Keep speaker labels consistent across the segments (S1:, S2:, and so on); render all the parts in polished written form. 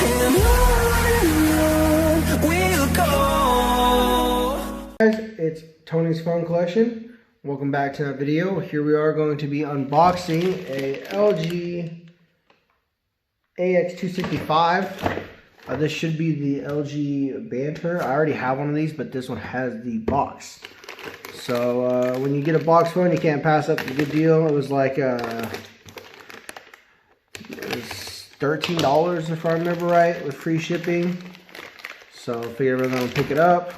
S1: And on we'll go.
S2: Guys, it's Tony's Phone Collection. Welcome back to that video. Here we are going to be unboxing a LG AX265. This should be the LG Banter. I already have one of these, but this one has the box. So when you get a box phone, you can't pass up the good deal. It was like $13 if I remember right, with free shipping. So I figured we're going to pick it up.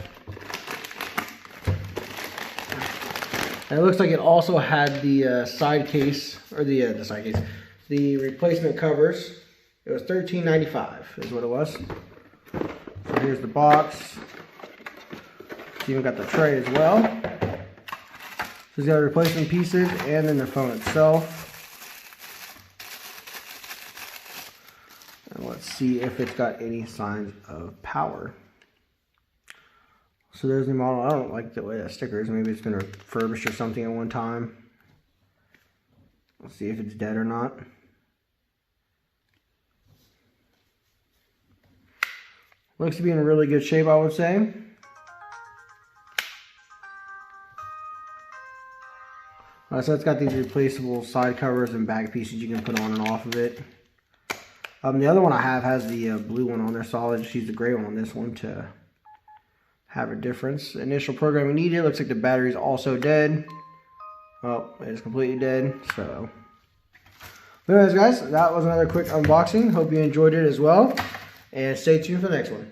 S2: And it looks like it also had the side case, or the replacement covers. It was $13.95 is what it was. So here's the box. It's even got the tray as well. So it's got replacement pieces and then the phone itself. And let's see if it's got any signs of power. So there's the model. I don't like the way that sticker is. Maybe it's been refurbished or something at one time. Let's see if it's dead or not. Looks to be in really good shape, I would say. So it's got these replaceable side covers and back pieces you can put on and off of it. The other one I have has the blue one on there, so I'll just use the gray one on this one to have a difference. Initial programming needed. Looks like the battery is also dead. Oh, it's completely dead. So, but anyways, guys, that was another quick unboxing. Hope you enjoyed it as well, and stay tuned for the next one.